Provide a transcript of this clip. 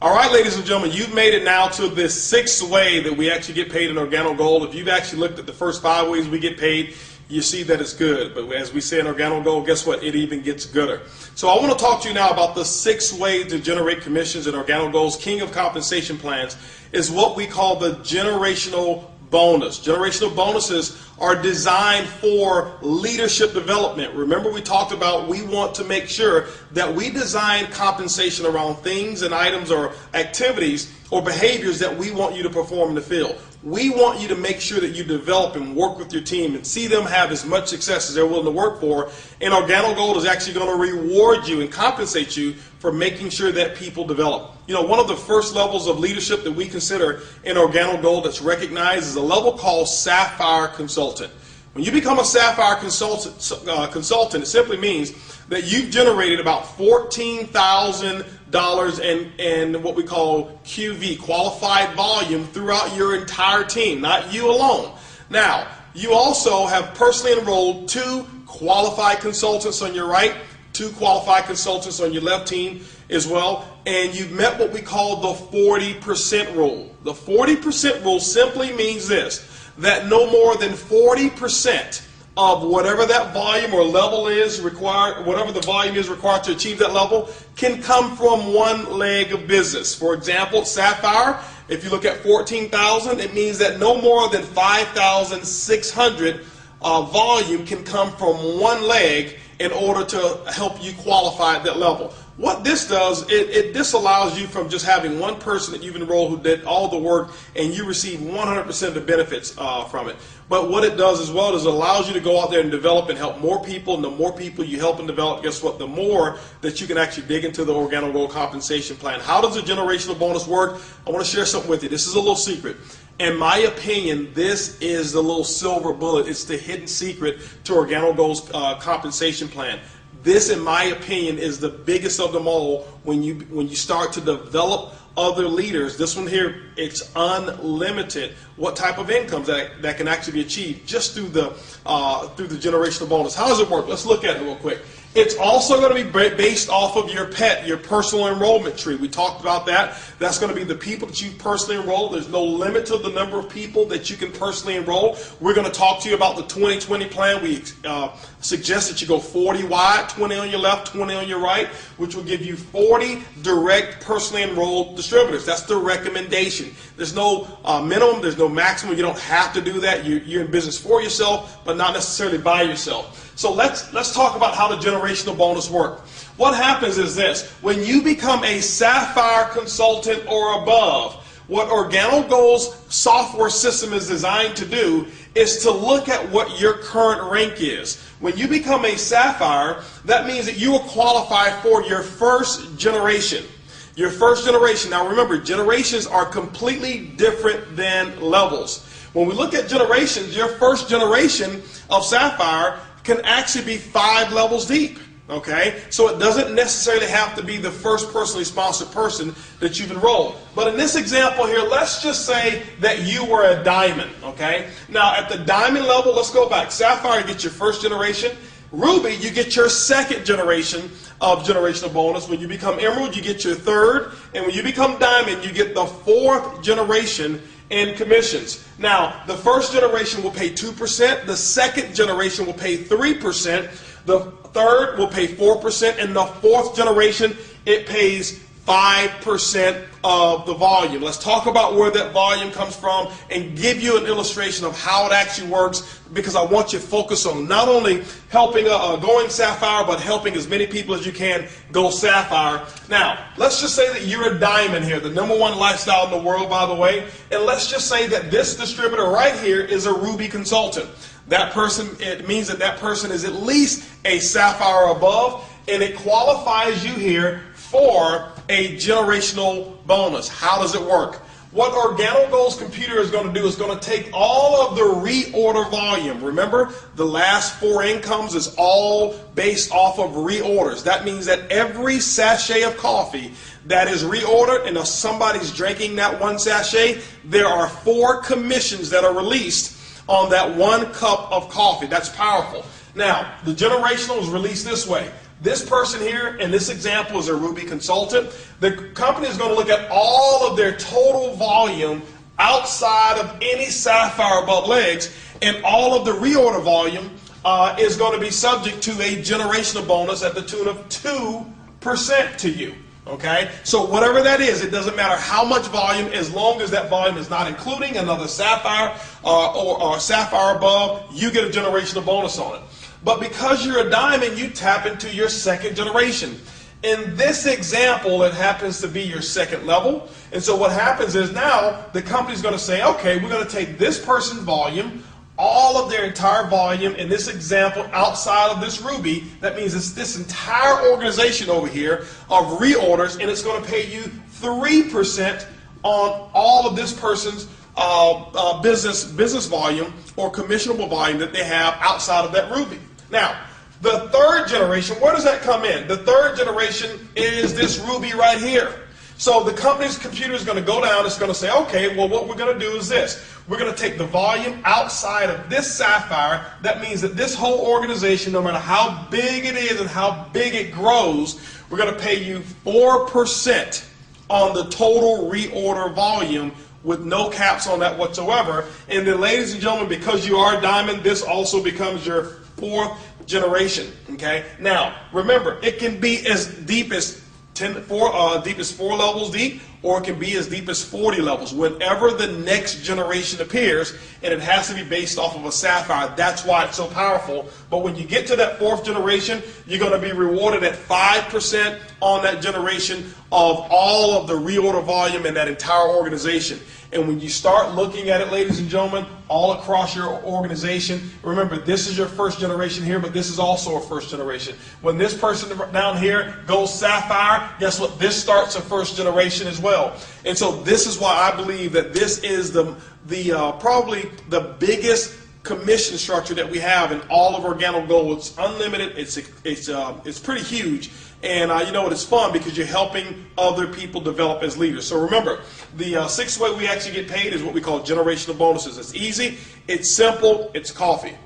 All right, ladies and gentlemen, you've made it now to the sixth way that we actually get paid in Organo Gold. If you've actually looked at the first 5 ways we get paid, you see that it's good. But as we say in Organo Gold, guess what? It even gets gooder. So I want to talk to you now about the 6 ways to generate commissions in Organo Gold's King of Compensation Plans is what we call the generational bonus. Generational bonuses are designed for leadership development. Remember, we talked about we want to make sure that we design compensation around things and items or activities or behaviors that we want you to perform in the field. We want you to make sure that you develop and work with your team and see them have as much success as they're willing to work for. And Organo Gold is actually going to reward you and compensate you for making sure that people develop. You know, one of the first levels of leadership that we consider in Organo Gold that's recognized is a level called Sapphire Consultant. When you become a Sapphire Consultant, it simply means that you've generated about $14,000 in what we call QV, qualified volume, throughout your entire team, not you alone. Now, you also have personally enrolled 2 qualified consultants on your right, 2 qualified consultants on your left team as well, and you've met what we call the 40% rule. The 40% rule simply means this, that no more than 40% of whatever that volume or level is required, whatever the volume is required to achieve that level, can come from one leg of business. For example, Sapphire, if you look at 14,000, it means that no more than 5,600 volume can come from one leg in order to help you qualify at that level. What this does, it disallows you from just having one person that you've enrolled who did all the work and you receive 100% of the benefits from it. But what it does as well is it allows you to go out there and develop and help more people, and the more people you help and develop, guess what, the more that you can actually dig into the Organo Gold compensation plan. How does the generational bonus work? I want to share something with you. This is a little secret. In my opinion, this is the little silver bullet. It's the hidden secret to Organo Gold's compensation plan. This, in my opinion, is the biggest of them all when you start to develop other leaders. This one here, it's unlimited what type of incomes that can actually be achieved just through the generational bonus. How does it work? Let's look at it real quick. It's also going to be based off of your PET, your personal enrollment tree. We talked about that. That's going to be the people that you personally enroll. There's no limit to the number of people that you can personally enroll. We're going to talk to you about the 2020 plan. We suggest that you go 40 wide, 20 on your left, 20 on your right, which will give you 40 direct personally enrolled distributors. That's the recommendation. There's no minimum. There's no maximum. You don't have to do that. You're in business for yourself, but not necessarily by yourself. So let's talk about how the generational bonus works. What happens is this. When you become a Sapphire Consultant or above, what Organo Gold's software system is designed to do is to look at what your current rank is. When you become a Sapphire, that means that you will qualify for your first generation. Your first generation. Now remember, generations are completely different than levels. When we look at generations, your first generation of Sapphire can actually be 5 levels deep. Okay, so it doesn't necessarily have to be the first personally sponsored person that you've enrolled. But in this example here, let's just say that you were a diamond. Okay, now at the diamond level, let's go back. Sapphire, you get your first generation. Ruby, you get your second generation of generational bonus. When you become emerald, you get your third. And when you become diamond, you get the 4th generation in commissions. Now, the first generation will pay 2%. The second generation will pay 3%. The third will pay 4%. And the 4th generation, it pays 5% of the volume. Let's talk about where that volume comes from and give you an illustration of how it actually works, because I want you to focus on not only helping going Sapphire, but helping as many people as you can go Sapphire. Now, let's just say that you're a diamond here, the #1 lifestyle in the world, by the way, and let's just say that this distributor right here is a Ruby consultant. That person, it means that that person is at least a Sapphire above, and it qualifies you here for a generational bonus. How does it work? What Organo Gold's computer is going to do is going to take all of the reorder volume. Remember, the last 4 incomes is all based off of reorders. That means that every sachet of coffee that is reordered, and if somebody's drinking that 1 sachet, there are 4 commissions that are released on that 1 cup of coffee. That's powerful. Now, the generational is released this way. This person here in this example is a Ruby consultant. The company is going to look at all of their total volume outside of any Sapphire above legs, and all of the reorder volume is going to be subject to a generational bonus at the tune of 2% to you. Okay, so whatever that is, it doesn't matter how much volume, as long as that volume is not including another Sapphire or Sapphire above, you get a generational bonus on it. But because you're a diamond, you tap into your second generation. In this example, it happens to be your second level. And so what happens is now the company's going to say, okay, we're going to take this person's volume, all of their entire volume in this example outside of this Ruby. That means it's this entire organization over here of reorders, and it's going to pay you 3% on all of this person's business volume or commissionable volume that they have outside of that Ruby. Now, the third generation, where does that come in? The third generation is this Ruby right here. So the company's computer is going to go down, it's going to say, okay, well, what we're going to do is this. We're going to take the volume outside of this Sapphire. That means that this whole organization, no matter how big it is and how big it grows, we're going to pay you 4% on the total reorder volume with no caps on that whatsoever. And then, ladies and gentlemen, because you are a diamond, this also becomes your fourth generation. Okay. Now, remember, it can be as deep as 4 levels deep, or it can be as deep as 40 levels. Whenever the next generation appears, and it has to be based off of a Sapphire, that's why it's so powerful. But when you get to that fourth generation, you're going to be rewarded at 5% on that generation of all of the reorder volume in that entire organization. And when you start looking at it, ladies and gentlemen, all across your organization, remember, this is your first generation here, but this is also a first generation. When this person down here goes Sapphire, guess what? This starts a first generation as well. And so this is why I believe that this is probably the biggest commission structure that we have in all of Organo Gold. It's unlimited. It's pretty huge. And you know what, it's fun because you're helping other people develop as leaders. So remember, the sixth way we actually get paid is what we call generational bonuses. It's easy, it's simple, it's coffee.